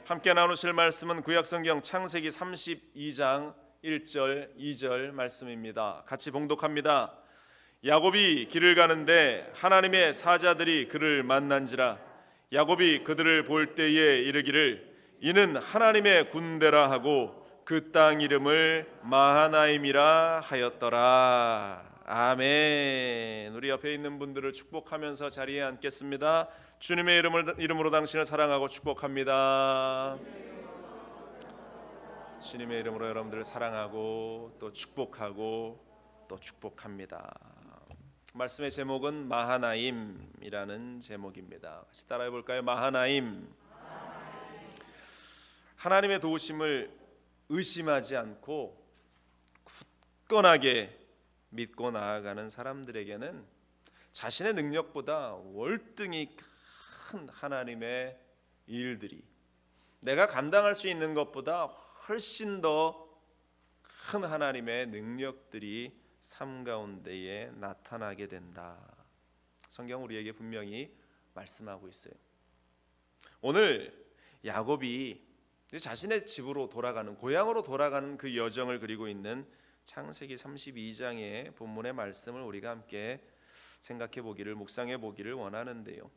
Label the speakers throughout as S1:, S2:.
S1: 함께 나누실 말씀은 구약성경 창세기 32장 1절 2절 말씀입니다. 같이 봉독합니다. 야곱이 길을 가는데 하나님의 사자들이 그를 만난지라. 야곱이 그들을 볼 때에 이르기를 이는 하나님의 군대라 하고 그 땅 이름을 마하나임이라 하였더라. 아멘. 우리 옆에 있는 분들을 축복하면서 자리에 앉겠습니다. 주님의 이름으로 당신을 사랑하고 축복합니다. 주님의 이름으로 여러분들을 사랑하고 또 축복하고 또 축복합니다. 말씀의 제목은 마하나임이라는 제목입니다. 같이 따라해 볼까요? 마하나임. 하나님의 도우심을 의심하지 않고 굳건하게 믿고 나아가는 사람들에게는 자신의 능력보다 월등히 큰 하나님의 일들이 내가 감당할 수 있는 것보다 훨씬 더 큰 하나님의 능력들이 삶 가운데에 나타나게 된다. 성경 우리에게 분명히 말씀하고 있어요. 오늘 야곱이 자신의 집으로 돌아가는, 고향으로 돌아가는 그 여정을 그리고 있는 창세기 32장의 본문의 말씀을 우리가 함께 생각해 보기를, 묵상해 보기를 원하는데요.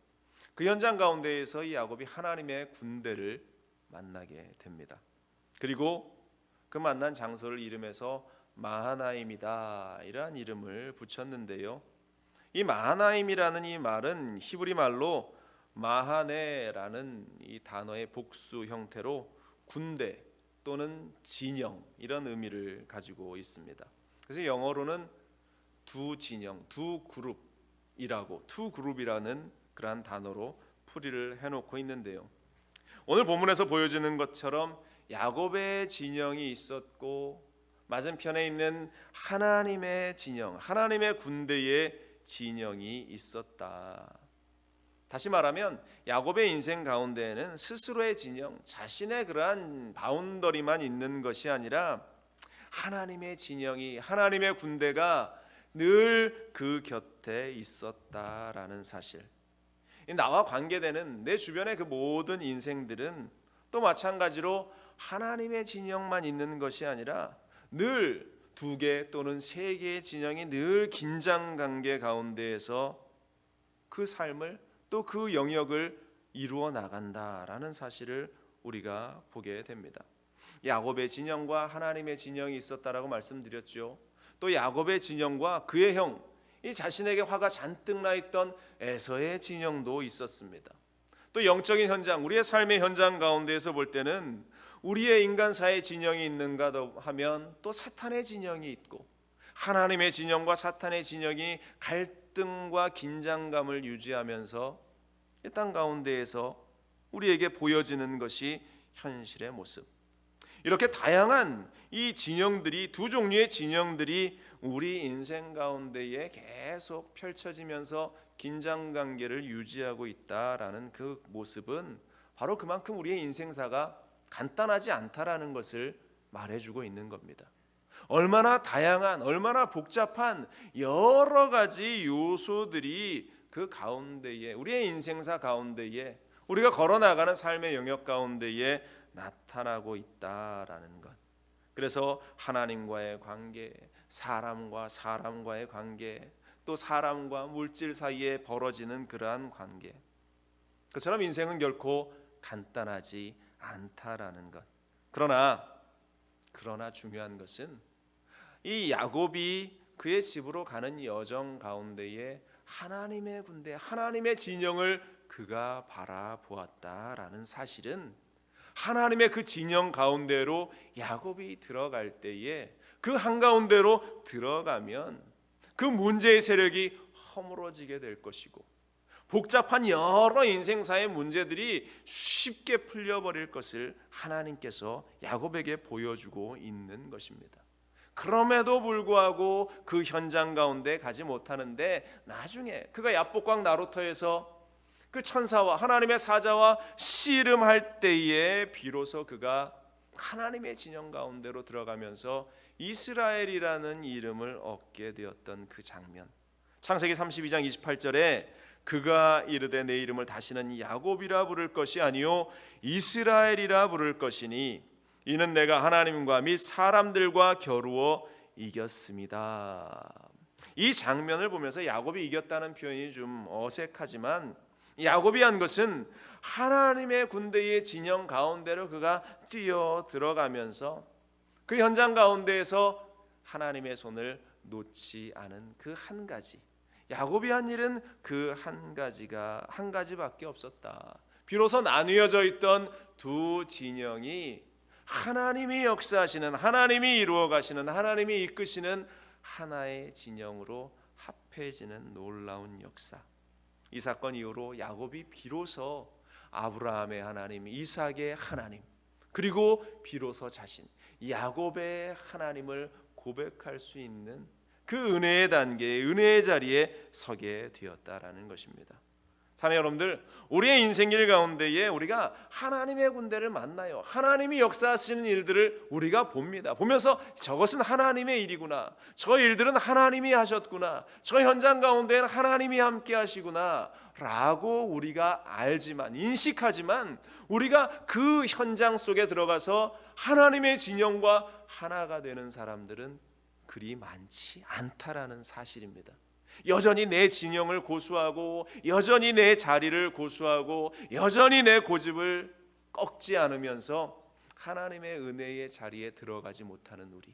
S1: 그 현장 가운데에서 이 야곱이 하나님의 군대를 만나게 됩니다. 그리고 그 만난 장소를 이름해서 마하나임이다 이러한 이름을 붙였는데요. 이 마하나임이라는 이 말은 히브리 말로 마하네라는 이 단어의 복수 형태로 군대 또는 진영 이런 의미를 가지고 있습니다. 그래서 영어로는 두 진영, 두 그룹이라고, 투 그룹이라는 그러한 단어로 풀이를 해놓고 있는데요. 오늘 본문에서 보여주는 것처럼 야곱의 진영이 있었고 맞은편에 있는 하나님의 진영, 하나님의 군대의 진영이 있었다. 다시 말하면 야곱의 인생 가운데에는 스스로의 진영, 자신의 그러한 바운더리만 있는 것이 아니라 하나님의 진영이, 하나님의 군대가 늘 그 곁에 있었다라는 사실. 나와 관계되는 내 주변의 그 모든 인생들은 또 마찬가지로 하나님의 진영만 있는 것이 아니라 늘 두 개 또는 세 개의 진영이 늘 긴장 관계 가운데에서 그 삶을 또 그 영역을 이루어 나간다라는 사실을 우리가 보게 됩니다. 야곱의 진영과 하나님의 진영이 있었다라고 말씀드렸죠. 또 야곱의 진영과 그의 형, 이 자신에게 화가 잔뜩 나 있던 에서의 진영도 있었습니다. 또 영적인 현장, 우리의 삶의 현장 가운데에서 볼 때는 우리의 인간사의 진영이 있는가 하면 또 사탄의 진영이 있고 하나님의 진영과 사탄의 진영이 갈등과 긴장감을 유지하면서 이 땅 가운데에서 우리에게 보여지는 것이 현실의 모습. 이렇게 다양한 이 진영들이, 두 종류의 진영들이 우리 인생 가운데에 계속 펼쳐지면서 긴장관계를 유지하고 있다라는 그 모습은 바로 그만큼 우리의 인생사가 간단하지 않다라는 것을 말해주고 있는 겁니다. 얼마나 다양한, 얼마나 복잡한 여러 가지 요소들이 그 가운데에, 우리의 인생사 가운데에, 우리가 걸어나가는 삶의 영역 가운데에 나타나고 있다라는 것. 그래서 하나님과의 관계, 사람과 사람과의 관계, 또 사람과 물질 사이에 벌어지는 그러한 관계, 그처럼 인생은 결코 간단하지 않다라는 것. 그러나 중요한 것은 이 야곱이 그의 집으로 가는 여정 가운데에 하나님의 군대, 하나님의 진영을 그가 바라보았다라는 사실은 하나님의 그 진영 가운데로 야곱이 들어갈 때에 그 한가운데로 들어가면 그 문제의 세력이 허물어지게 될 것이고 복잡한 여러 인생사의 문제들이 쉽게 풀려버릴 것을 하나님께서 야곱에게 보여주고 있는 것입니다. 그럼에도 불구하고 그 현장 가운데 가지 못하는데 나중에 그가 야복강 나루터에서 그 천사와 하나님의 사자와 씨름할 때에 비로소 그가 하나님의 진영 가운데로 들어가면서 이스라엘이라는 이름을 얻게 되었던 그 장면, 창세기 32장 28절에 그가 이르되 내 이름을 다시는 야곱이라 부를 것이 아니요 이스라엘이라 부를 것이니 이는 내가 하나님과 및 사람들과 겨루어 이겼습니다. 이 장면을 보면서 야곱이 이겼다는 표현이 좀 어색하지만 야곱이 한 것은 하나님의 군대의 진영 가운데로 그가 뛰어 들어가면서 그 현장 가운데에서 하나님의 손을 놓지 않은 그 한 가지, 야곱이 한 일은 그 한 가지밖에 없었다. 비로소 나뉘어져 있던 두 진영이 하나님이 역사하시는, 하나님이 이루어 가시는, 하나님이 이끄시는 하나의 진영으로 합해지는 놀라운 역사. 이 사건 이후로 야곱이 비로소 아브라함의 하나님, 이삭의 하나님, 그리고 비로소 자신 야곱의 하나님을 고백할 수 있는 그 은혜의 단계에, 은혜의 자리에 서게 되었다라는 것입니다. 사랑하는 여러분들, 우리의 인생길 가운데에 우리가 하나님의 군대를 만나요. 하나님이 역사하시는 일들을 우리가 봅니다. 보면서 저것은 하나님의 일이구나, 저 일들은 하나님이 하셨구나, 저 현장 가운데는 하나님이 함께 하시구나 라고 우리가 알지만, 인식하지만 우리가 그 현장 속에 들어가서 하나님의 진영과 하나가 되는 사람들은 그리 많지 않다라는 사실입니다. 여전히 내 진영을 고수하고, 여전히 내 자리를 고수하고, 여전히 내 고집을 꺾지 않으면서 하나님의 은혜의 자리에 들어가지 못하는 우리,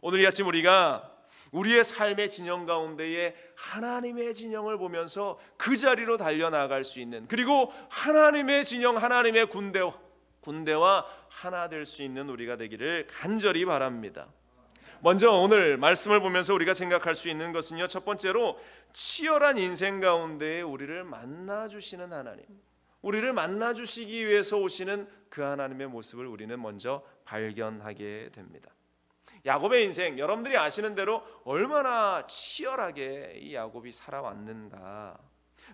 S1: 오늘 이 아침 우리가 우리의 삶의 진영 가운데에 하나님의 진영을 보면서 그 자리로 달려나갈 수 있는, 그리고 하나님의 진영, 하나님의 군대와 하나 될 수 있는 우리가 되기를 간절히 바랍니다. 먼저 오늘 말씀을 보면서 우리가 생각할 수 있는 것은요, 첫 번째로 치열한 인생 가운데에 우리를 만나주시는 하나님, 우리를 만나주시기 위해서 오시는 그 하나님의 모습을 우리는 먼저 발견하게 됩니다. 야곱의 인생, 여러분들이 아시는 대로 얼마나 치열하게 이 야곱이 살아왔는가.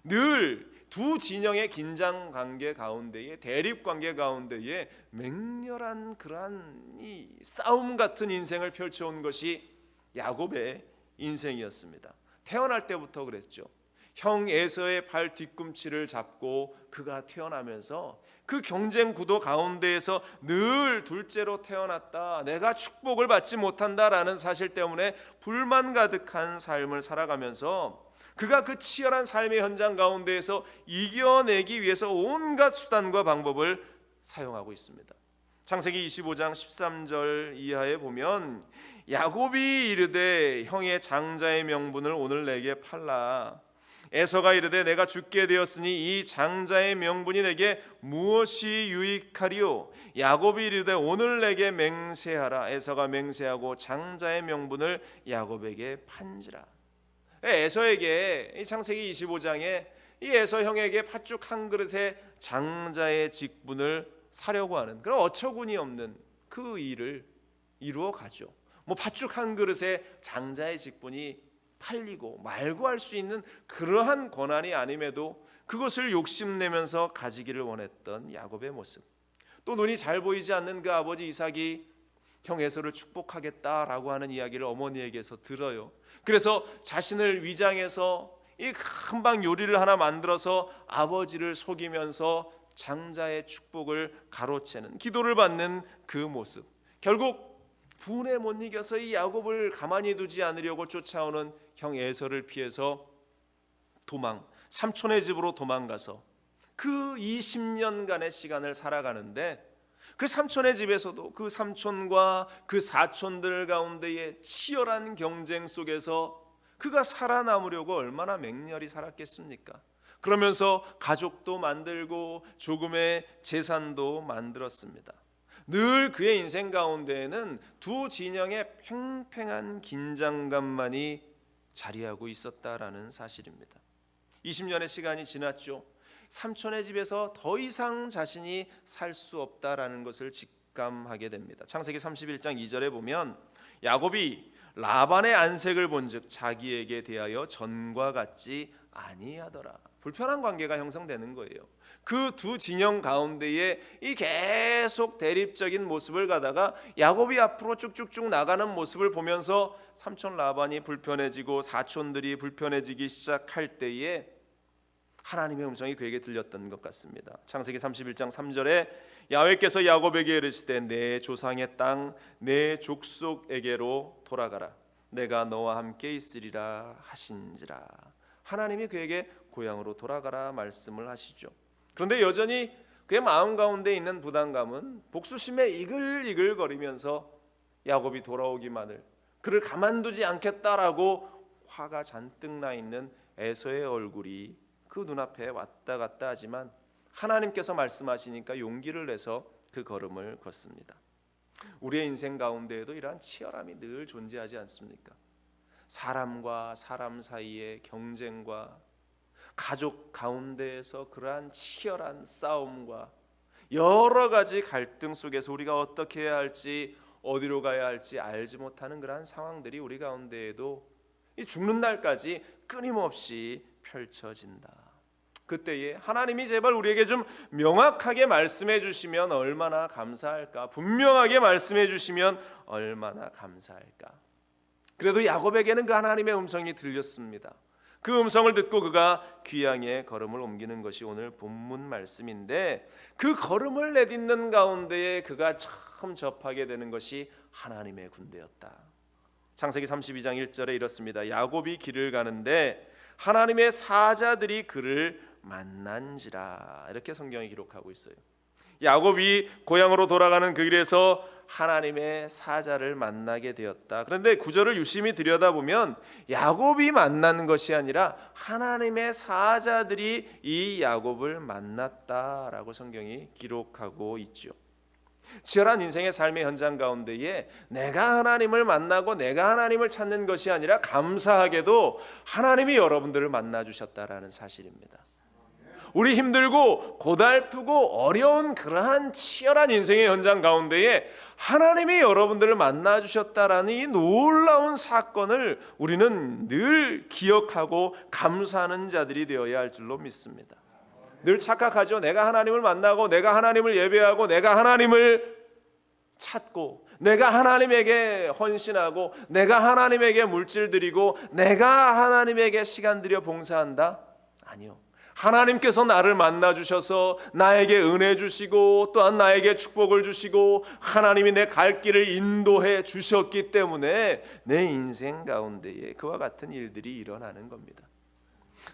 S1: 늘 두 진영의 긴장 관계 가운데에, 대립 관계 가운데에 맹렬한 그러한 이 싸움 같은 인생을 펼쳐온 것이 야곱의 인생이었습니다. 태어날 때부터 그랬죠. 형 에서의 발 뒤꿈치를 잡고 그가 태어나면서 그 경쟁 구도 가운데에서 늘 둘째로 태어났다, 내가 축복을 받지 못한다라는 사실 때문에 불만 가득한 삶을 살아가면서 그가 그 치열한 삶의 현장 가운데에서 이겨내기 위해서 온갖 수단과 방법을 사용하고 있습니다. 창세기 25장 13절 이하에 보면 야곱이 이르되 형의 장자의 명분을 오늘 내게 팔라. 에서가 이르되 내가 죽게 되었으니 이 장자의 명분이 내게 무엇이 유익하리요? 야곱이 이르되 오늘 내게 맹세하라. 에서가 맹세하고 장자의 명분을 야곱에게 판지라. 에서에게 이 창세기 25장에 이 에서 형에게 팥죽 한 그릇의 장자의 직분을 사려고 하는 그런 어처구니 없는 그 일을 이루어 가죠. 뭐 팥죽 한 그릇의 장자의 직분이 팔리고 말고 할 수 있는 그러한 권한이 아님에도 그것을 욕심내면서 가지기를 원했던 야곱의 모습, 또 눈이 잘 보이지 않는 그 아버지 이삭이 형 에서를 축복하겠다라고 하는 이야기를 어머니에게서 들어요. 그래서 자신을 위장해서 이 금방 요리를 하나 만들어서 아버지를 속이면서 장자의 축복을 가로채는, 기도를 받는 그 모습, 결국 분에 못 이겨서 이 야곱을 가만히 두지 않으려고 쫓아오는 형 에서를 피해서 삼촌의 집으로 도망가서 그 20년간의 시간을 살아가는데, 그 삼촌의 집에서도 그 삼촌과 그 사촌들 가운데의 치열한 경쟁 속에서 그가 살아남으려고 얼마나 맹렬히 살았겠습니까? 그러면서 가족도 만들고 조금의 재산도 만들었습니다. 늘 그의 인생 가운데에는 두 진영의 팽팽한 긴장감만이 자리하고 있었다라는 사실입니다. 20년의 시간이 지났죠. 삼촌의 집에서 더 이상 자신이 살 수 없다라는 것을 직감하게 됩니다. 창세기 31장 2절에 보면 야곱이 라반의 안색을 본즉 자기에게 대하여 전과 같지 아니하더라. 불편한 관계가 형성되는 거예요. 그 두 진영 가운데에 이 계속 대립적인 모습을 가다가 야곱이 앞으로 쭉쭉쭉 나가는 모습을 보면서 삼촌 라반이 불편해지고 사촌들이 불편해지기 시작할 때에 하나님의 음성이 그에게 들렸던 것 같습니다. 창세기 31장 3절에 야훼께서 야곱에게 이르시되 내 조상의 땅 내 족속에게로 돌아가라. 내가 너와 함께 있으리라 하신지라. 하나님이 그에게 고향으로 돌아가라 말씀을 하시죠. 그런데 여전히 그의 마음 가운데 있는 부담감은 복수심에 이글이글거리면서 야곱이 돌아오기만을, 그를 가만두지 않겠다라고 화가 잔뜩 나 있는 에서의 얼굴이 그 눈앞에 왔다 갔다 하지만 하나님께서 말씀하시니까 용기를 내서 그 걸음을 걷습니다. 우리의 인생 가운데에도 이러한 치열함이 늘 존재하지 않습니까? 사람과 사람 사이의 경쟁과 가족 가운데에서 그러한 치열한 싸움과 여러 가지 갈등 속에서 우리가 어떻게 해야 할지, 어디로 가야 할지 알지 못하는 그러한 상황들이 우리 가운데에도 이 죽는 날까지 끊임없이 펼쳐진다. 그때에 하나님이 제발 우리에게 좀 명확하게 말씀해 주시면 얼마나 감사할까, 분명하게 말씀해 주시면 얼마나 감사할까. 그래도 야곱에게는 그 하나님의 음성이 들렸습니다. 그 음성을 듣고 그가 귀향의 걸음을 옮기는 것이 오늘 본문 말씀인데, 그 걸음을 내딛는 가운데에 그가 처음 접하게 되는 것이 하나님의 군대였다. 창세기 32장 1절에 이렇습니다. 야곱이 길을 가는데 하나님의 사자들이 그를 만난지라. 이렇게 성경이 기록하고 있어요. 야곱이 고향으로 돌아가는 그 길에서 하나님의 사자를 만나게 되었다. 그런데 구절을 유심히 들여다보면 야곱이 만난 것이 아니라 하나님의 사자들이 이 야곱을 만났다라고 성경이 기록하고 있죠. 치열한 인생의 삶의 현장 가운데에 내가 하나님을 만나고 내가 하나님을 찾는 것이 아니라 감사하게도 하나님이 여러분들을 만나주셨다라는 사실입니다. 우리 힘들고 고달프고 어려운 그러한 치열한 인생의 현장 가운데에 하나님이 여러분들을 만나주셨다라는 이 놀라운 사건을 우리는 늘 기억하고 감사하는 자들이 되어야 할 줄로 믿습니다. 늘 착각하죠. 내가 하나님을 만나고 내가 하나님을 예배하고 내가 하나님을 찾고 내가 하나님에게 헌신하고 내가 하나님에게 물질 드리고 내가 하나님에게 시간 들여 봉사한다? 아니요. 하나님께서 나를 만나주셔서 나에게 은혜 주시고 또한 나에게 축복을 주시고 하나님이 내 갈 길을 인도해 주셨기 때문에 내 인생 가운데에 그와 같은 일들이 일어나는 겁니다.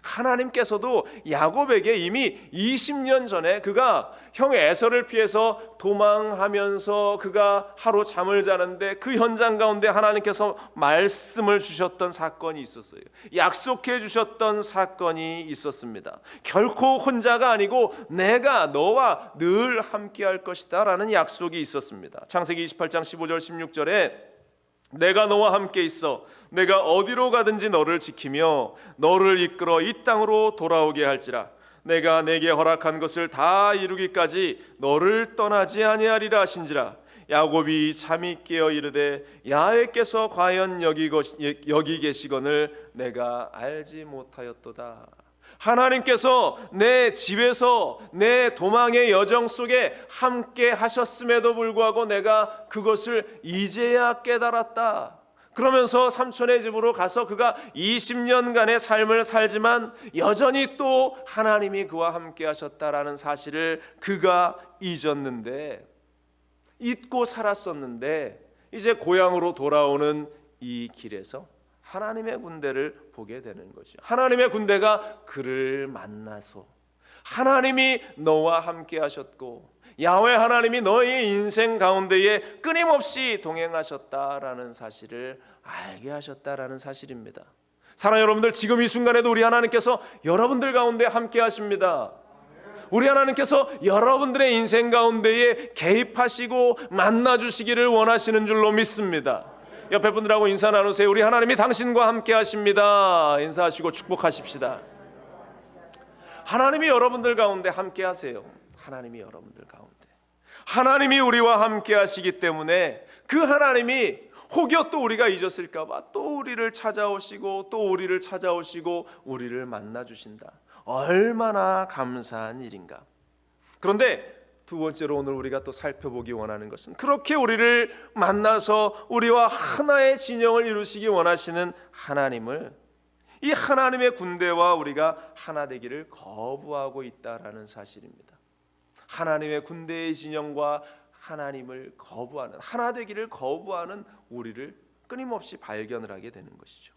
S1: 하나님께서도 야곱에게 이미 20년 전에 그가 형 에서를 피해서 도망하면서 그가 하루 잠을 자는데 그 현장 가운데 하나님께서 말씀을 주셨던 사건이 있었어요. 약속해 주셨던 사건이 있었습니다. 결코 혼자가 아니고 내가 너와 늘 함께 할 것이다 라는 약속이 있었습니다. 창세기 28장 15절 16절에 내가 너와 함께 있어 내가 어디로 가든지 너를 지키며 너를 이끌어 이 땅으로 돌아오게 할지라. 내가 내게 허락한 것을 다 이루기까지 너를 떠나지 아니하리라 하신지라. 야곱이 잠이 깨어 이르되 야훼께서 과연 여기 계시거늘 내가 알지 못하였도다. 하나님께서 내 집에서 내 도망의 여정 속에 함께 하셨음에도 불구하고 내가 그것을 이제야 깨달았다. 그러면서 삼촌의 집으로 가서 그가 20년간의 삶을 살지만 여전히 또 하나님이 그와 함께 하셨다라는 사실을 그가 잊었는데, 잊고 살았었는데 이제 고향으로 돌아오는 이 길에서 하나님의 군대를 보게 되는 거죠. 하나님의 군대가 그를 만나서 하나님이 너와 함께 하셨고 야훼 하나님이 너의 인생 가운데에 끊임없이 동행하셨다라는 사실을 알게 하셨다라는 사실입니다. 사랑하는 여러분들, 지금 이 순간에도 우리 하나님께서 여러분들 가운데 함께 하십니다. 우리 하나님께서 여러분들의 인생 가운데에 개입하시고 만나주시기를 원하시는 줄로 믿습니다. 옆에 분들하고 인사 나누세요. 우리 하나님이 당신과 함께 하십니다. 인사하시고 축복하십시다. 하나님이 여러분들 가운데 함께 하세요. 하나님이 여러분들 가운데, 하나님이 우리와 함께 하시기 때문에 그 하나님이 혹여 또 우리가 잊었을까 봐 또 우리를 찾아오시고 또 우리를 찾아오시고 우리를 만나주신다. 얼마나 감사한 일인가. 그런데 두 번째로 오늘 우리가 또 살펴보기 원하는 것은 그렇게 우리를 만나서 우리와 하나의 진영을 이루시기 원하시는 하나님을 이 하나님의 군대와 우리가 하나 되기를 거부하고 있다라는 사실입니다. 하나님의 군대의 진영과 하나님을 거부하는, 하나 되기를 거부하는 우리를 끊임없이 발견을 하게 되는 것이죠.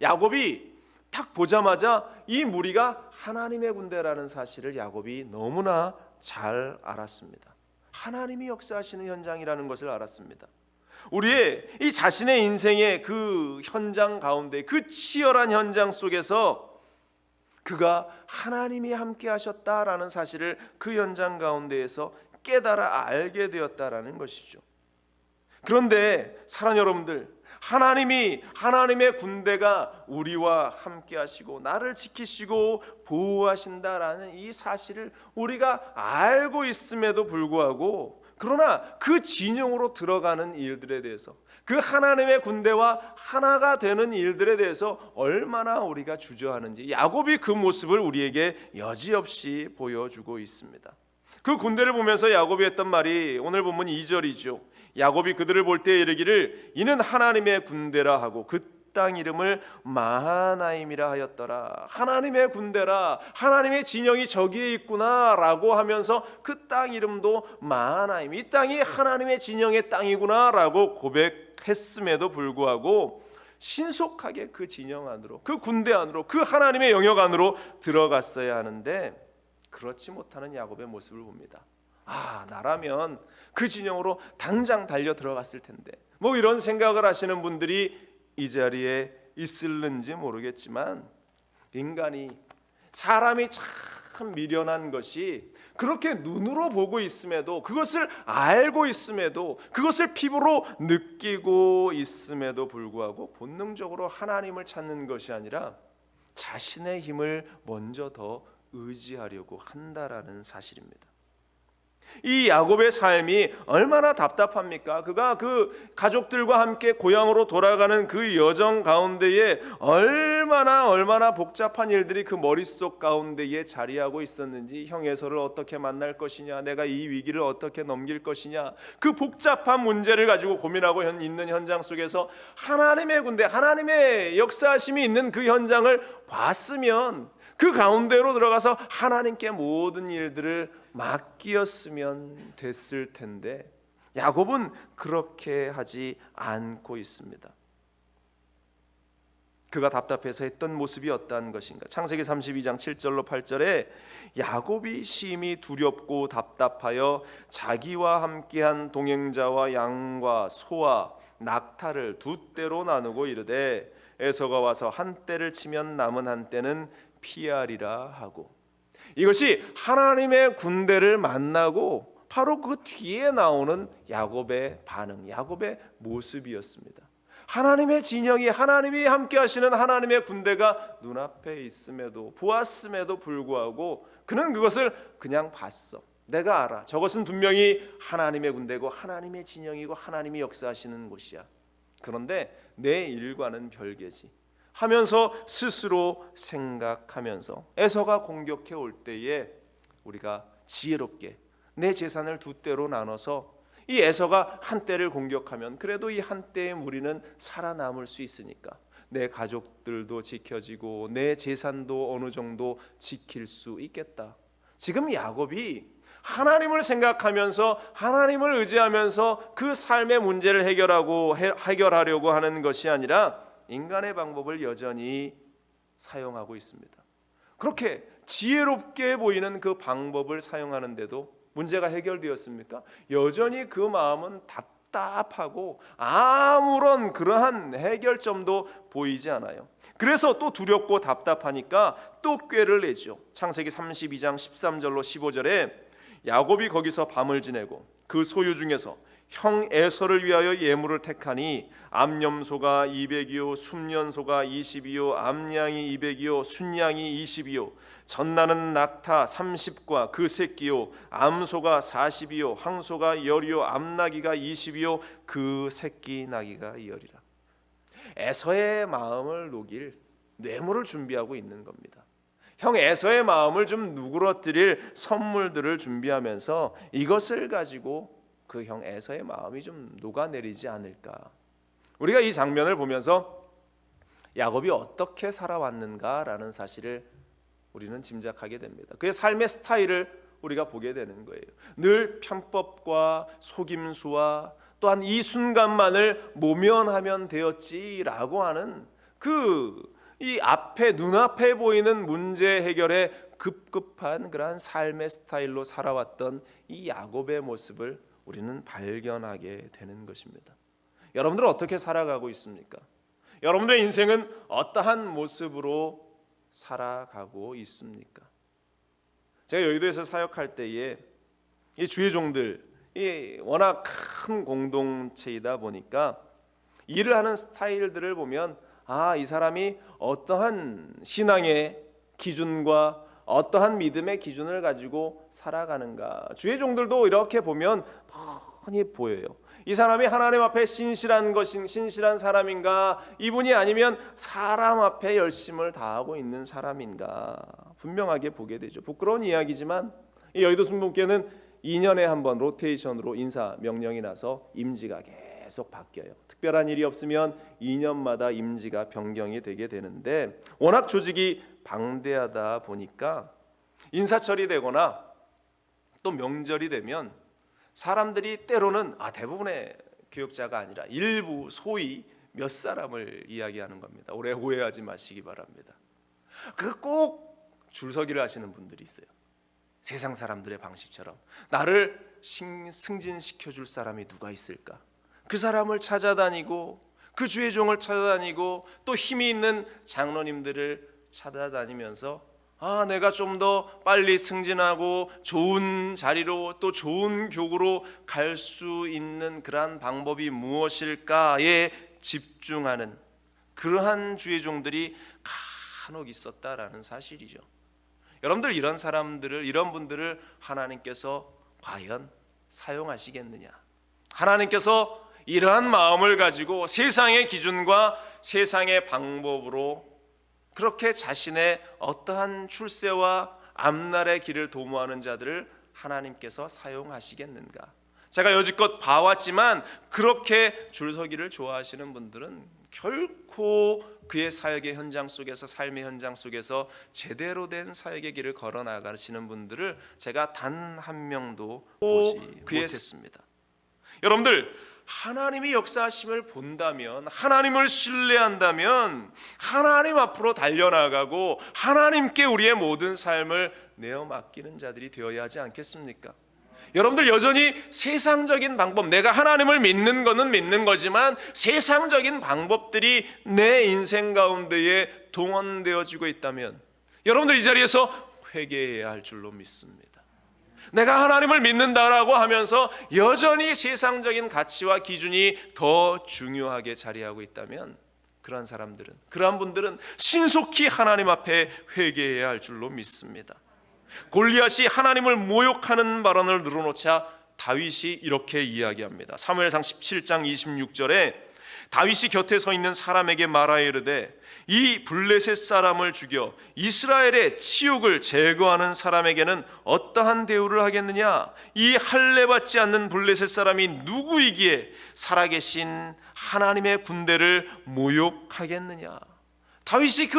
S1: 야곱이 딱 보자마자 이 무리가 하나님의 군대라는 사실을 야곱이 너무나 잘 알았습니다. 하나님이 역사하시는 현장이라는 것을 알았습니다. 우리의 이 자신의 인생의 그 현장 가운데, 그 치열한 현장 속에서 그가 하나님이 함께 하셨다라는 사실을 그 현장 가운데에서 깨달아 알게 되었다라는 것이죠. 그런데 사랑하는 여러분들, 하나님의 군대가 우리와 함께 하시고 나를 지키시고 보호하신다라는 이 사실을 우리가 알고 있음에도 불구하고, 그러나 그 진영으로 들어가는 일들에 대해서, 그 하나님의 군대와 하나가 되는 일들에 대해서 얼마나 우리가 주저하는지 야곱이 그 모습을 우리에게 여지없이 보여주고 있습니다. 그 군대를 보면서 야곱이 했던 말이 오늘 본문 2절이죠. 야곱이 그들을 볼 때 이르기를 이는 하나님의 군대라 하고 그 땅 이름을 마하나임이라 하였더라. 하나님의 군대라, 하나님의 진영이 저기에 있구나 라고 하면서 그 땅 이름도 마하나임, 이 땅이 하나님의 진영의 땅이구나 라고 고백했음에도 불구하고 신속하게 그 진영 안으로, 그 군대 안으로, 그 하나님의 영역 안으로 들어갔어야 하는데 그렇지 못하는 야곱의 모습을 봅니다. 나라면 그 진영으로 당장 달려 들어갔을 텐데, 뭐 이런 생각을 하시는 분들이 이 자리에 있을는지 모르겠지만, 사람이 참 미련한 것이 그렇게 눈으로 보고 있음에도, 그것을 알고 있음에도, 그것을 피부로 느끼고 있음에도 불구하고 본능적으로 하나님을 찾는 것이 아니라 자신의 힘을 먼저 더 의지하려고 한다라는 사실입니다. 이 야곱의 삶이 얼마나 답답합니까? 그가 그 가족들과 함께 고향으로 돌아가는 그 여정 가운데에 얼마나 복잡한 일들이 그 머릿속 가운데에 자리하고 있었는지, 형 에서를 어떻게 만날 것이냐, 내가 이 위기를 어떻게 넘길 것이냐, 그 복잡한 문제를 가지고 고민하고 있는 현장 속에서 하나님의 군대, 하나님의 역사하심이 있는 그 현장을 봤으면 그 가운데로 들어가서 하나님께 모든 일들을 맡기었으면 됐을 텐데 야곱은 그렇게 하지 않고 있습니다. 그가 답답해서 했던 모습이 어떠한 것인가? 창세기 32장 7절로 8절에 야곱이 심히 두렵고 답답하여 자기와 함께한 동행자와 양과 소와 낙타를 두 떼로 나누고 이르되 에서가 와서 한 떼를 치면 남은 한 떼는 피하리라 하고, 이것이 하나님의 군대를 만나고 바로 그 뒤에 나오는 야곱의 반응, 야곱의 모습이었습니다. 하나님의 진영이, 하나님이 함께 하시는 하나님의 군대가 눈앞에 있음에도, 보았음에도 불구하고 그는 그것을 그냥 봤어. 내가 알아. 저것은 분명히 하나님의 군대고 하나님의 진영이고 하나님이 역사하시는 곳이야. 그런데 내 일과는 별개지 하면서 스스로 생각하면서 에서가 공격해 올 때에 우리가 지혜롭게 내 재산을 두 떼로 나눠서 이 에서가 한 떼를 공격하면 그래도 이 한 떼의 무리는 살아남을 수 있으니까 내 가족들도 지켜지고 내 재산도 어느 정도 지킬 수 있겠다. 지금 야곱이 하나님을 생각하면서 하나님을 의지하면서 그 삶의 문제를 해결하려고 하는 것이 아니라 인간의 방법을 여전히 사용하고 있습니다. 그렇게 지혜롭게 보이는 그 방법을 사용하는데도 문제가 해결되었습니까? 여전히 그 마음은 답답하고 아무런 그러한 해결점도 보이지 않아요. 그래서 또 두렵고 답답하니까 또 꾀를 내죠. 창세기 32장 13절로 15절에 야곱이 거기서 밤을 지내고 그 소유 중에서 형 에서를 위하여 예물을 택하니 암염소가 200이요 순년소가 20이요 암양이 200이요 순양이 20이요 전나는 낙타 30과 그 새끼요 암소가 40이요 항소가 10이요 암나귀가 20이요 그 새끼 나귀가 10이라. 에서의 마음을 녹일 뇌물을 준비하고 있는 겁니다. 형 에서의 마음을 좀 누그러뜨릴 선물들을 준비하면서 이것을 가지고 그 형 에서의 마음이 좀 녹아내리지 않을까. 우리가 이 장면을 보면서 야곱이 어떻게 살아왔는가라는 사실을 우리는 짐작하게 됩니다. 그의 삶의 스타일을 우리가 보게 되는 거예요. 늘 편법과 속임수와 또한 이 순간만을 모면하면 되었지라고 하는 이 앞에 눈앞에 보이는 문제 해결에 급급한 그러한 삶의 스타일로 살아왔던 이 야곱의 모습을 우리는 발견하게 되는 것입니다. 여러분들은 어떻게 살아가고 있습니까? 여러분들의 인생은 어떠한 모습으로 살아가고 있습니까? 제가 여의도에서 사역할 때에 이 주의 종들이 워낙 큰 공동체이다 보니까 일을 하는 스타일들을 보면 이 사람이 어떠한 신앙의 기준과 어떠한 믿음의 기준을 가지고 살아가는가. 주의 종들도 이렇게 보면 뻔히 보여요. 이 사람이 하나님 앞에 신실한 사람인가, 이분이 아니면 사람 앞에 열심을 다하고 있는 사람인가 분명하게 보게 되죠. 부끄러운 이야기지만 이 여의도 순복음교회는 2년에 한 번 로테이션으로 인사 명령이 나서 임지가 계속 바뀌어요. 특별한 일이 없으면 2년마다 임지가 변경이 되게 되는데 워낙 조직이 방대하다 보니까 인사철이 되거나 또 명절이 되면 사람들이 때로는 대부분의 교역자가 아니라 일부 소위 몇 사람을 이야기하는 겁니다. 오래 오해하지 마시기 바랍니다. 꼭 줄서기를 하시는 분들이 있어요. 세상 사람들의 방식처럼 나를 승진시켜 줄 사람이 누가 있을까? 그 사람을 찾아다니고 그 주의 종을 찾아다니고 또 힘이 있는 장로님들을 찾아다니면서 내가 좀 더 빨리 승진하고 좋은 자리로 또 좋은 교구로 갈 수 있는 그러한 방법이 무엇일까에 집중하는 그러한 주의 종들이 간혹 있었다라는 사실이죠. 여러분들 이런 분들을 하나님께서 과연 사용하시겠느냐? 하나님께서 이러한 마음을 가지고 세상의 기준과 세상의 방법으로 그렇게 자신의 어떠한 출세와 앞날의 길을 도모하는 자들을 하나님께서 사용하시겠는가? 제가 여지껏 봐왔지만 그렇게 줄서기를 좋아하시는 분들은 결코 그의 사역의 현장 속에서 삶의 현장 속에서 제대로 된 사역의 길을 걸어나가시는 분들을 제가 단 한 명도 보지 못했습니다. 여러분들 하나님이 역사하심을 본다면, 하나님을 신뢰한다면 하나님 앞으로 달려나가고 하나님께 우리의 모든 삶을 내어 맡기는 자들이 되어야 하지 않겠습니까? 여러분들 여전히 세상적인 방법, 내가 하나님을 믿는 거는 믿는 거지만 세상적인 방법들이 내 인생 가운데에 동원되어지고 있다면 여러분들 이 자리에서 회개해야 할 줄로 믿습니다. 내가 하나님을 믿는다라고 하면서 여전히 세상적인 가치와 기준이 더 중요하게 자리하고 있다면 그러한 분들은 신속히 하나님 앞에 회개해야 할 줄로 믿습니다. 골리앗이 하나님을 모욕하는 발언을 늘어놓자 다윗이 이렇게 이야기합니다. 사무엘상 17장 26절에 다윗이 곁에 서 있는 사람에게 말하여 이르되 이 블레셋 사람을 죽여 이스라엘의 치욕을 제거하는 사람에게는 어떠한 대우를 하겠느냐? 이 할례받지 않는 블레셋 사람이 누구이기에 살아계신 하나님의 군대를 모욕하겠느냐? 다윗이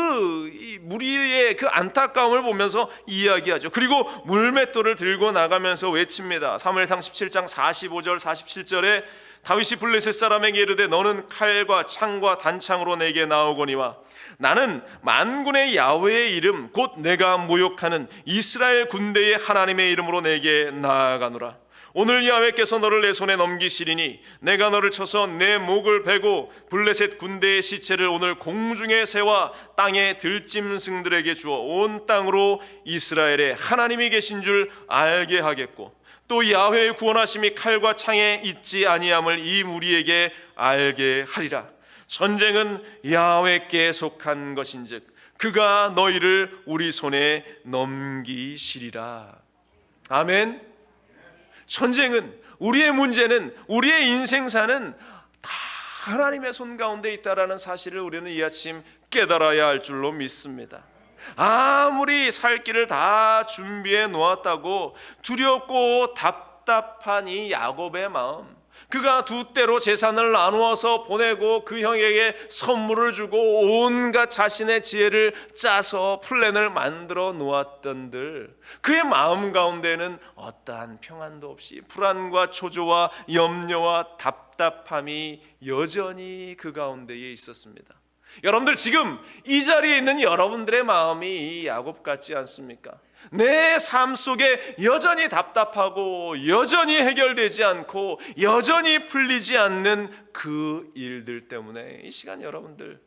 S1: 이 무리의 그 안타까움을 보면서 이야기하죠. 그리고 물맷돌을 들고 나가면서 외칩니다. 사무엘상 17장 45절 47절에 다윗이 블레셋 사람에게 이르되 너는 칼과 창과 단창으로 내게 나오거니와 나는 만군의 야훼의 이름 곧 내가 모욕하는 이스라엘 군대의 하나님의 이름으로 내게 나아가노라. 오늘 야훼께서 너를 내 손에 넘기시리니 내가 너를 쳐서 내 목을 베고 블레셋 군대의 시체를 오늘 공중의 새와 땅의 들짐승들에게 주어 온 땅으로 이스라엘의 하나님이 계신 줄 알게 하겠고 또 야훼의 구원하심이 칼과 창에 있지 아니함을 이 무리에게 알게 하리라. 전쟁은 야훼께 속한 것인즉 그가 너희를 우리 손에 넘기시리라. 아멘. 전쟁은, 우리의 문제는, 우리의 인생사는 다 하나님의 손 가운데 있다라는 사실을 우리는 이 아침 깨달아야 할 줄로 믿습니다. 아무리 살 길을 다 준비해 놓았다고 두렵고 답답한 이 야곱의 마음, 그가 두 때로 재산을 나누어서 보내고 그 형에게 선물을 주고 온갖 자신의 지혜를 짜서 플랜을 만들어 놓았던들 그의 마음 가운데는 어떠한 평안도 없이 불안과 초조와 염려와 답답함이 여전히 그 가운데에 있었습니다. 여러분들 지금 이 자리에 있는 여러분들의 마음이 이 야곱 같지 않습니까? 내 삶 속에 여전히 답답하고 여전히 해결되지 않고 여전히 풀리지 않는 그 일들 때문에 이 시간 여러분들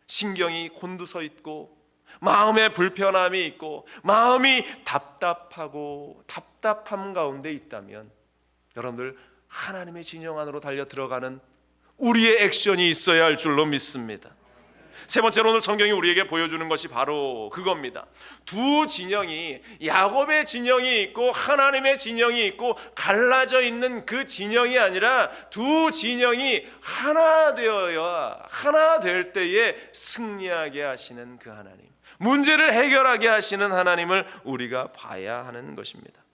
S1: 신경이 곤두서 있고 마음에 불편함이 있고 마음이 답답하고 답답함 가운데 있다면 여러분들 하나님의 진영 안으로 달려 들어가는 우리의 액션이 있어야 할 줄로 믿습니다. 세 번째로 오늘 성경이 우리에게 보여주는 것이 바로 그겁니다. 두 진영이 야곱의 진영이 있고 하나님의 진영이 있고 갈라져 있는 그 진영이 아니라 두 진영이 하나 되어야 하나 될 때에 승리하게 하시는 그 하나님, 문제를 해결하게 하시는 하나님을 우리가 봐야 하는 것입니다.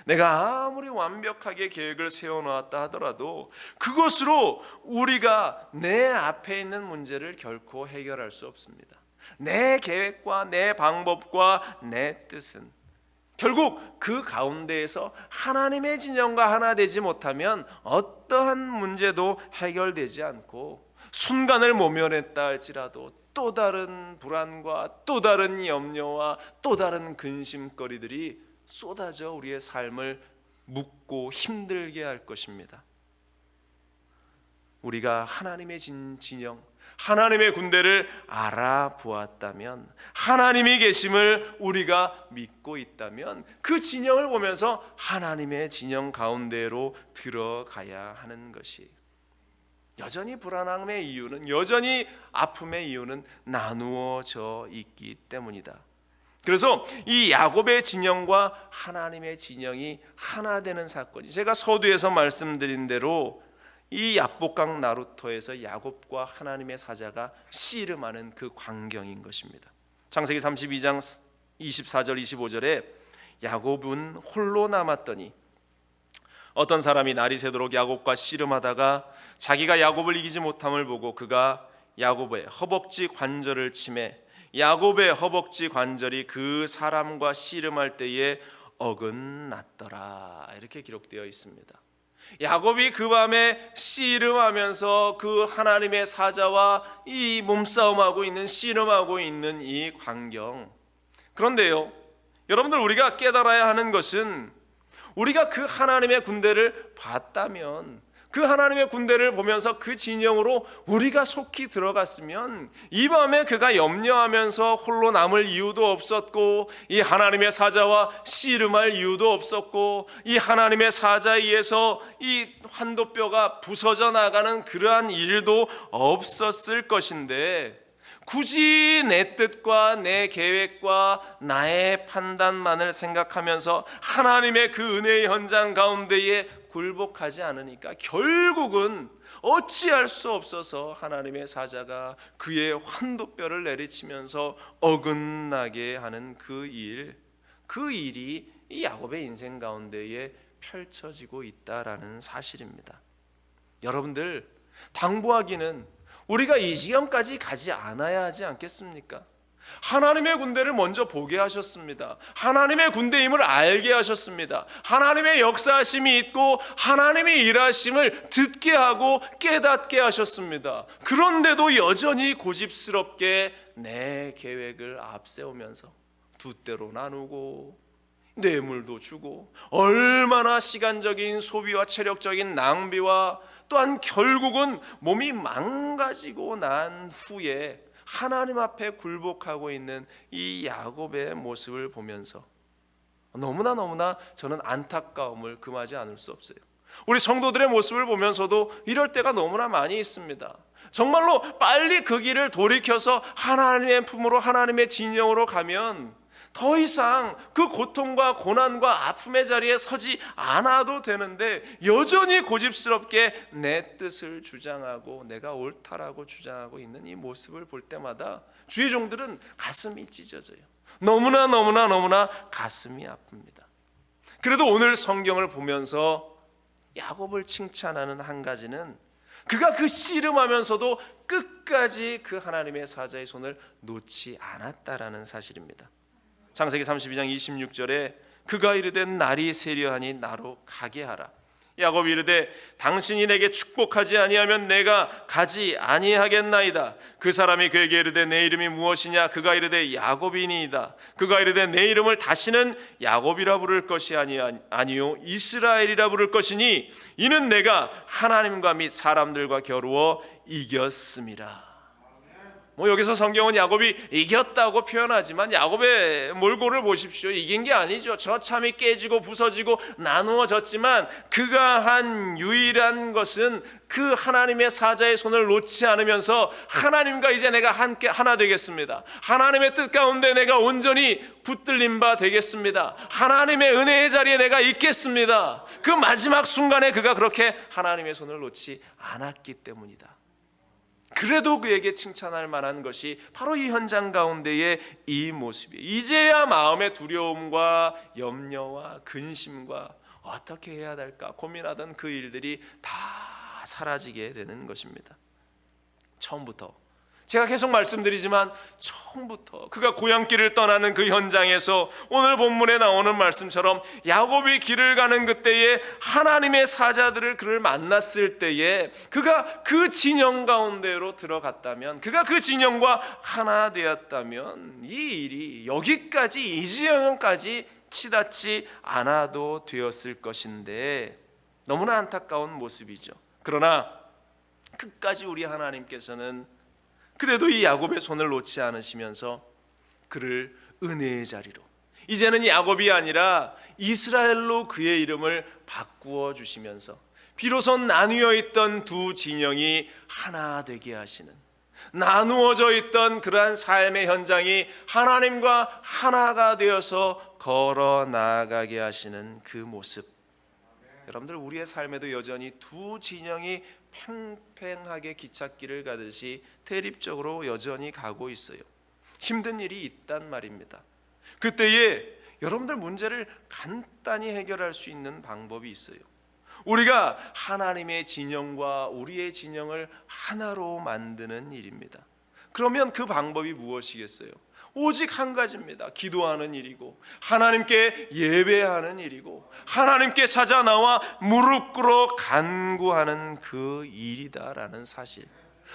S1: 내가 아무리 완벽하게 계획을 세워놓았다 하더라도 그것으로 우리가 내 앞에 있는 문제를 결코 해결할 수 없습니다. 내 계획과 내 방법과 내 뜻은 결국 그 가운데에서 하나님의 진영과 하나 되지 못하면 어떠한 문제도 해결되지 않고 순간을 모면했다 할지라도 또 다른 불안과 또 다른 염려와 또 다른 근심거리들이 쏟아져 우리의 삶을 묻고 힘들게 할 것입니다. 우리가 하나님의 진영, 하나님의 군대를 알아보았다면, 하나님이 계심을 우리가 믿고 있다면 그 진영을 보면서 하나님의 진영 가운데로 들어가야 하는 것이, 여전히 불안함의 이유는, 여전히 아픔의 이유는 나누어져 있기 때문이다. 그래서 이 야곱의 진영과 하나님의 진영이 하나 되는 사건이, 제가 서두에서 말씀드린 대로 이 야복강 나루터에서 야곱과 하나님의 사자가 씨름하는 그 광경인 것입니다. 창세기 32장 24절 25절에 야곱은 홀로 남았더니 어떤 사람이 날이 새도록 야곱과 씨름하다가 자기가 야곱을 이기지 못함을 보고 그가 야곱의 허벅지 관절을 치매 야곱의 허벅지 관절이 그 사람과 씨름할 때에 어긋났더라, 이렇게 기록되어 있습니다. 야곱이 그 밤에 씨름하면서 그 하나님의 사자와 이 몸싸움하고 있는, 씨름하고 있는 이 광경. 그런데요, 여러분들 우리가 깨달아야 하는 것은 우리가 그 하나님의 군대를 봤다면, 그 하나님의 군대를 보면서 그 진영으로 우리가 속히 들어갔으면 이 밤에 그가 염려하면서 홀로 남을 이유도 없었고, 이 하나님의 사자와 씨름할 이유도 없었고, 이 하나님의 사자에 의해서 이 환도뼈가 부서져 나가는 그러한 일도 없었을 것인데, 굳이 내 뜻과 내 계획과 나의 판단만을 생각하면서 하나님의 그 은혜의 현장 가운데에 굴복하지 않으니까 결국은 어찌할 수 없어서 하나님의 사자가 그의 환도뼈를 내리치면서 어긋나게 하는 그 일이 이 야곱의 인생 가운데에 펼쳐지고 있다라는 사실입니다. 여러분들, 당부하기는 우리가 이 지경까지 가지 않아야 하지 않겠습니까? 하나님의 군대를 먼저 보게 하셨습니다. 하나님의 군대임을 알게 하셨습니다. 하나님의 역사하심이 있고 하나님의 일하심을 듣게 하고 깨닫게 하셨습니다. 그런데도 여전히 고집스럽게 내 계획을 앞세우면서 두 때로 나누고 뇌물도 주고 얼마나 시간적인 소비와 체력적인 낭비와 또한 결국은 몸이 망가지고 난 후에 하나님 앞에 굴복하고 있는 이 야곱의 모습을 보면서 너무나 저는 안타까움을 금하지 않을 수 없어요. 우리 성도들의 모습을 보면서도 이럴 때가 너무나 많이 있습니다. 정말로 빨리 그 길을 돌이켜서 하나님의 품으로, 하나님의 진영으로 가면 더 이상 그 고통과 고난과 아픔의 자리에 서지 않아도 되는데 여전히 고집스럽게 내 뜻을 주장하고 내가 옳다라고 주장하고 있는 이 모습을 볼 때마다 주의 종들은 가슴이 찢어져요. 너무나 가슴이 아픕니다. 그래도 오늘 성경을 보면서 야곱을 칭찬하는 한 가지는 그가 그 씨름하면서도 끝까지 그 하나님의 사자의 손을 놓지 않았다라는 사실입니다. 창세기 32장 26절에 그가 이르되 날이 세려하니 나로 가게 하라. 야곱이 이르되 당신이 내게 축복하지 아니하면 내가 가지 아니하겠나이다. 그 사람이 그에게 이르되 내 이름이 무엇이냐? 그가 이르되 야곱이니이다. 그가 이르되 내 이름을 다시는 야곱이라 부를 것이 아니요 이스라엘이라 부를 것이니 이는 내가 하나님과 및 사람들과 겨루어 이겼음이라. 여기서 성경은 야곱이 이겼다고 표현하지만 야곱의 몰골을 보십시오. 이긴 게 아니죠. 저참이 깨지고 부서지고 나누어졌지만 그가 한 유일한 것은 그 하나님의 사자의 손을 놓지 않으면서 하나님과 이제 내가 함께 하나 되겠습니다. 하나님의 뜻 가운데 내가 온전히 붙들린 바 되겠습니다. 하나님의 은혜의 자리에 내가 있겠습니다. 그 마지막 순간에 그가 그렇게 하나님의 손을 놓지 않았기 때문이다. 그래도 그에게 칭찬할 만한 것이 바로 이 현장 가운데의 이 모습이에요. 이제야 마음의 두려움과 염려와 근심과 어떻게 해야 될까 고민하던 그 일들이 다 사라지게 되는 것입니다. 처음부터 제가 계속 말씀드리지만 처음부터 그가 고향길을 떠나는 그 현장에서 오늘 본문에 나오는 말씀처럼 야곱이 길을 가는 그때에 하나님의 사자들을 그를 만났을 때에 그가 그 진영 가운데로 들어갔다면, 그가 그 진영과 하나 되었다면 이 일이 여기까지 이 지경까지 치닫지 않아도 되었을 것인데 너무나 안타까운 모습이죠. 그러나 끝까지 우리 하나님께서는 그래도 이 야곱의 손을 놓지 않으시면서 그를 은혜의 자리로, 이제는 야곱이 아니라 이스라엘로 그의 이름을 바꾸어 주시면서 비로소 나뉘어 있던 두 진영이 하나 되게 하시는, 나누어져 있던 그러한 삶의 현장이 하나님과 하나가 되어서 걸어 나아가게 하시는 그 모습. 여러분들, 우리의 삶에도 여전히 두 진영이 팽팽하게 기찻길을 가듯이 대립적으로 여전히 가고 있어요. 힘든 일이 있단 말입니다. 그때에 여러분들 문제를 간단히 해결할 수 있는 방법이 있어요. 우리가 하나님의 진영과 우리의 진영을 하나로 만드는 일입니다. 그러면 그 방법이 무엇이겠어요? 오직 한 가지입니다. 기도하는 일이고 하나님께 예배하는 일이고 하나님께 찾아 나와 무릎 꿇어 간구하는 그 일이다라는 사실.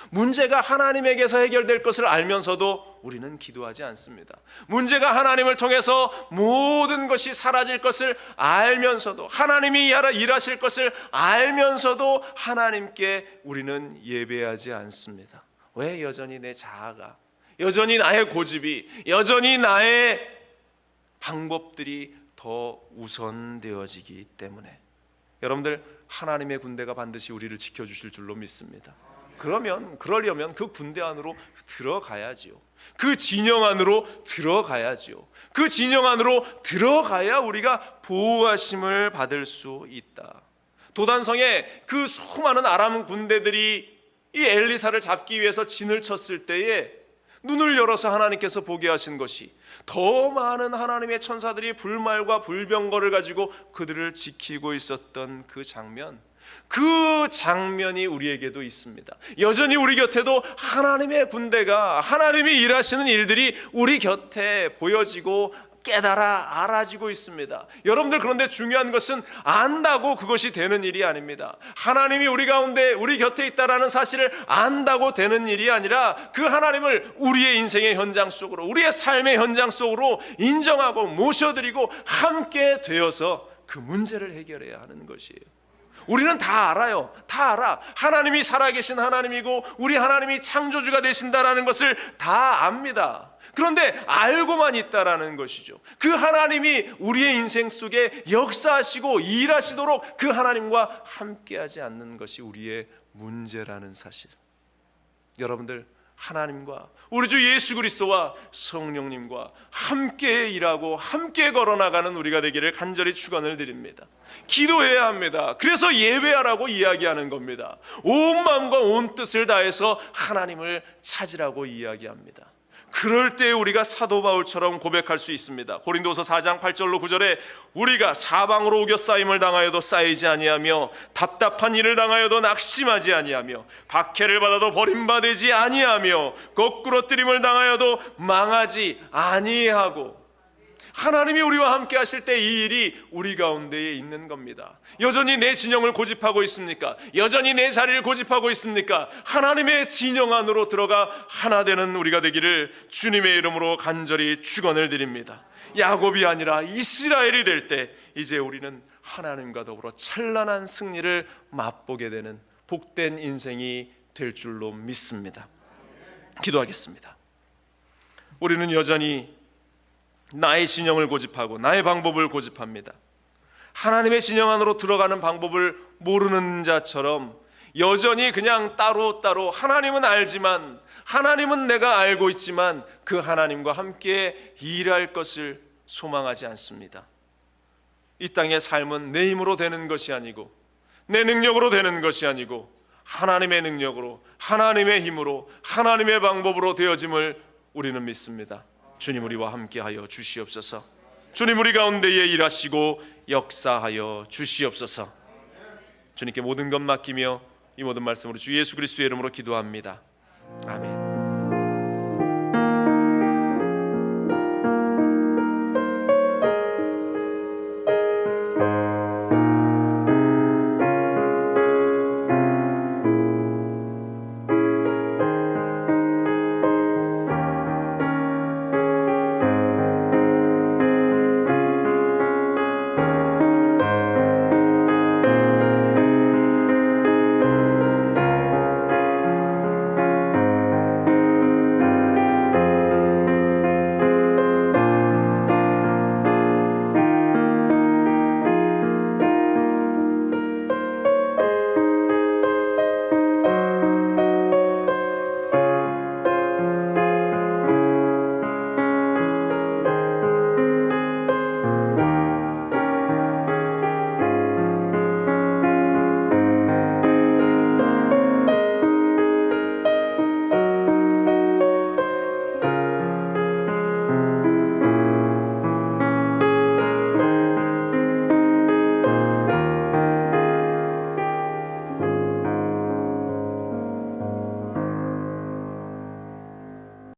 S1: 문제가 하나님에게서 해결될 것을 알면서도 우리는 기도하지 않습니다. 문제가 하나님을 통해서 모든 것이 사라질 것을 알면서도, 하나님이 일하실 것을 알면서도 하나님께 우리는 예배하지 않습니다. 왜? 여전히 내 자아가, 여전히 나의 고집이, 여전히 나의 방법들이 더 우선되어지기 때문에. 여러분들, 하나님의 군대가 반드시 우리를 지켜주실 줄로 믿습니다. 그러려면 그 군대 안으로 들어가야지요. 그 진영 안으로 들어가야지요. 그 진영 안으로 들어가야 우리가 보호하심을 받을 수 있다. 도단성에 그 수많은 아람 군대들이 이 엘리사를 잡기 위해서 진을 쳤을 때에 눈을 열어서 하나님께서 보게 하신 것이 더 많은 하나님의 천사들이 불말과 불병거를 가지고 그들을 지키고 있었던 그 장면, 그 장면이 우리에게도 있습니다. 여전히 우리 곁에도 하나님의 군대가, 하나님이 일하시는 일들이 우리 곁에 보여지고 알아지고 있습니다. 여러분들, 그런데 중요한 것은 안다고 그것이 되는 일이 아닙니다. 하나님이 우리 가운데, 우리 곁에 있다라는 사실을 안다고 되는 일이 아니라 그 하나님을 우리의 인생의 현장 속으로, 우리의 삶의 현장 속으로 인정하고 모셔드리고 함께 되어서 그 문제를 해결해야 하는 것이에요. 우리는 다 알아요. 다 알아. 하나님이 살아계신 하나님이고 우리 하나님이 창조주가 되신다라는 것을 다 압니다. 그런데 알고만 있다라는 것이죠. 그 하나님이 우리의 인생 속에 역사하시고 일하시도록 그 하나님과 함께하지 않는 것이 우리의 문제라는 사실. 여러분들, 하나님과 우리 주 예수 그리스도와 성령님과 함께 일하고 함께 걸어나가는 우리가 되기를 간절히 축원을 드립니다. 기도해야 합니다. 그래서 예배하라고 이야기하는 겁니다. 온 마음과 온 뜻을 다해서 하나님을 찾으라고 이야기합니다. 그럴 때 우리가 사도 바울처럼 고백할 수 있습니다. 고린도서 4장 8절로 9절에 우리가 사방으로 우겨 쌓임을 당하여도 쌓이지 아니하며 답답한 일을 당하여도 낙심하지 아니하며 박해를 받아도 버림받지 아니하며 거꾸로 뜨림을 당하여도 망하지 아니하고, 하나님이 우리와 함께 하실 때 이 일이 우리 가운데에 있는 겁니다. 여전히 내 진영을 고집하고 있습니까? 여전히 내 자리를 고집하고 있습니까? 하나님의 진영 안으로 들어가 하나 되는 우리가 되기를 주님의 이름으로 간절히 축원을 드립니다. 야곱이 아니라 이스라엘이 될 때 이제 우리는 하나님과 더불어 찬란한 승리를 맛보게 되는 복된 인생이 될 줄로 믿습니다. 기도하겠습니다. 우리는 여전히 나의 진영을 고집하고 나의 방법을 고집합니다. 하나님의 진영 안으로 들어가는 방법을 모르는 자처럼 여전히 그냥 따로따로, 하나님은 알지만, 하나님은 내가 알고 있지만 그 하나님과 함께 일할 것을 소망하지 않습니다. 이 땅의 삶은 내 힘으로 되는 것이 아니고 내 능력으로 되는 것이 아니고 하나님의 능력으로, 하나님의 힘으로, 하나님의 방법으로 되어짐을 우리는 믿습니다. 주님, 우리와 함께하여 주시옵소서. 주님, 우리 가운데에 일하시고 역사하여 주시옵소서. 주님께 모든 것 맡기며 이 모든 말씀으로 주 예수 그리스도의 이름으로 기도합니다. 아멘.